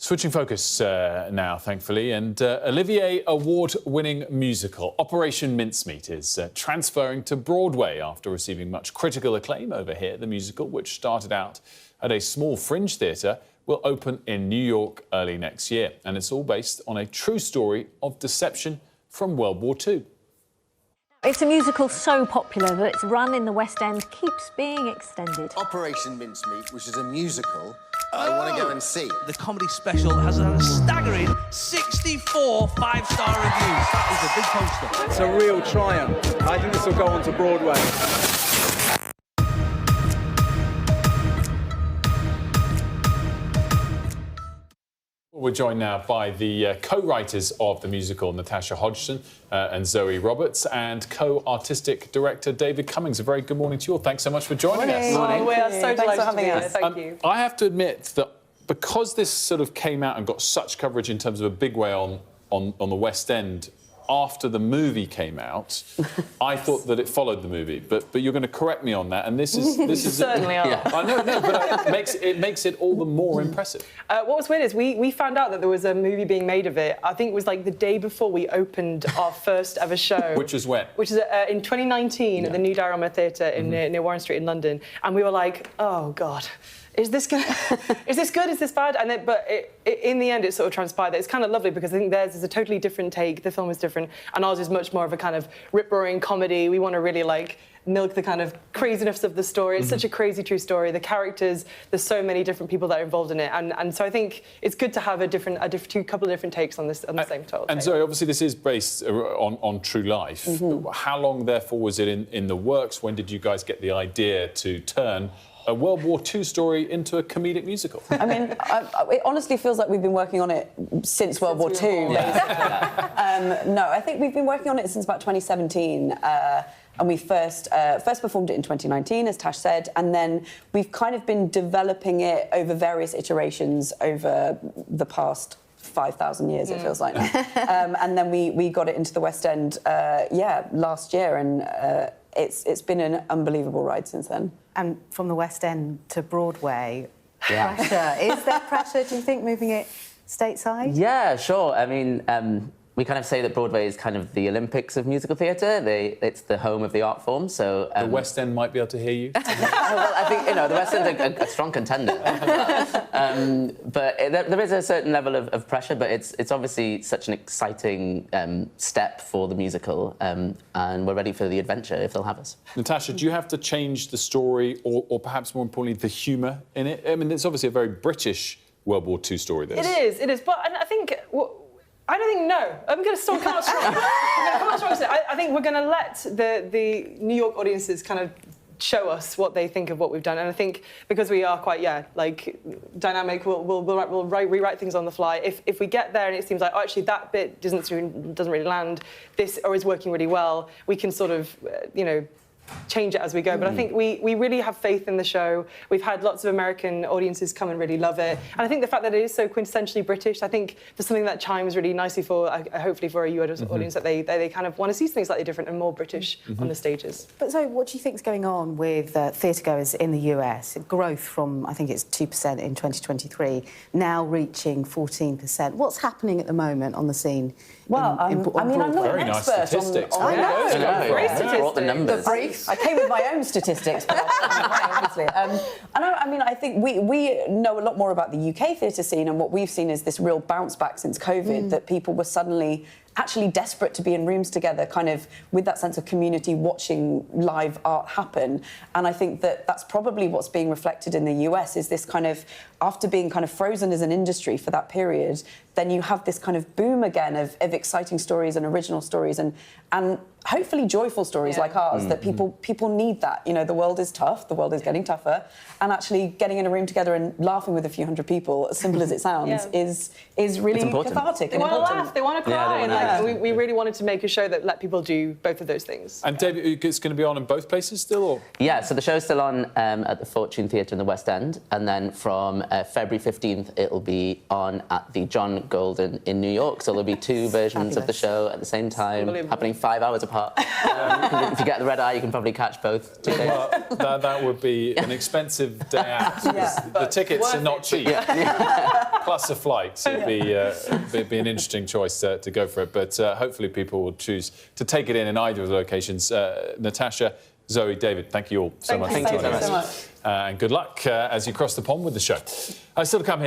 Switching focus now, thankfully, and Olivier Award-winning musical Operation Mincemeat is transferring to Broadway after receiving much critical acclaim over here. The musical, which started out at a small fringe theatre, will open in New York early next year, and it's all based on a true story of deception from World War II. It's a musical so popular that its run in the West End keeps being extended. Operation Mincemeat, which is a musical I want to go and see. The comedy special has had a staggering 64 five-star reviews. That is a big poster. It's a real triumph. I think this will go on to Broadway. We're joined now by the co-writers of the musical, Natasha Hodgson and Zoe Roberts, and co-artistic director David Cummings. A very good morning to you all. Thanks so much for joining us. Morning. We are so delighted to be here. Thank you. I have to admit that because this sort of came out and got such coverage in terms of a big way on the West End after the movie came out, I thought that it followed the movie. But you're going to correct me on that, and this is certainly are. I know, but it makes it all the more impressive. What was weird is we found out that there was a movie being made of it. I think it was like the day before we opened our first ever show. Which was when? Which is in 2019 at the New Diorama Theatre in near Warren Street in London, and we were like, oh God. Is this good? Is this good? Is this bad? And in the end, it sort of transpired that it's kind of lovely because I think theirs is a totally different take. The film is different, and ours is much more of a kind of rip-roaring comedy. We want to really like milk the kind of craziness of the story. It's such a crazy true story. The characters, there's so many different people that are involved in it, and so I think it's good to have a couple of different takes on the same total. And so obviously this is based on true life. How long, therefore, was it in the works? When did you guys get the idea to turn a World War II story into a comedic musical? I mean, it honestly feels like we've been working on it since World War II. No, I think we've been working on it since about 2017. And we first performed it in 2019, as Tash said, and then we've kind of been developing it over various iterations over the past 5,000 years, it feels like. And then we got it into the West End, last year, and it's been an unbelievable ride since then. And from the West End to Broadway, pressure. Is there pressure, do you think, moving it stateside? Yeah, sure. I mean, we kind of say that Broadway is kind of the Olympics of musical theatre. It's the home of the art form, so... the West End might be able to hear you. Well, I think, the West End's a strong contender. But there is a certain level of pressure, but it's obviously such an exciting step for the musical, and we're ready for the adventure if they'll have us. Natasha, do you have to change the story, or perhaps more importantly, the humour in it? I mean, it's obviously a very British World War II story, this. It is, but I think... I don't think no. I'm going to still come out strong. I think we're going to let the New York audiences kind of show us what they think of what we've done, and I think because we are quite dynamic, we'll rewrite things on the fly. If we get there and it seems like actually that bit doesn't really land, this or is working really well, we can sort of change it as we go. But I think we really have faith in the show. We've had lots of American audiences come and really love it. And I think the fact that it is so quintessentially British, I think there's something that chimes really nicely for, hopefully for a US audience, that they kind of want to see something slightly different and more British on the stages. But so what do you think is going on with theatregoers in the US? Growth from, I think it's 2% in 2023, now reaching 14%. What's happening at the moment on the scene? Well, I'm not very an nice expert statistics. on Great statistics. The numbers. I came with my own statistics, but obviously. I think we know a lot more about the UK theatre scene, and what we've seen is this real bounce back since COVID, that people were suddenly actually desperate to be in rooms together, kind of with that sense of community, watching live art happen. And I think that that's probably what's being reflected in the US, is this kind of, after being kind of frozen as an industry for that period, then you have this kind of boom again of exciting stories and original stories and hopefully joyful stories like ours, that people need that. The world is tough, the world is getting tougher, and actually getting in a room together and laughing with a few hundred people, as simple as it sounds, is really cathartic. They want to laugh, they want to cry, we really wanted to make a show that let people do both of those things. And David, it's going to be on in both places still, or? Yeah, so the show's still on at the Fortune Theatre in the West End, and then from February 15th it'll be on at the John Golden in New York, so there'll be two versions of the show at the same time, happening 5 hours apart. If you get the red eye, you can probably catch both 2 days. Well, that would be an expensive day out. The tickets are not cheap. plus a flight. It'd be an interesting choice to go for it. But hopefully people will choose to take it in either of the locations. Natasha, Zoe, David, thank you all so much. Thank you so much. And good luck as you cross the pond with the show. Still to come here.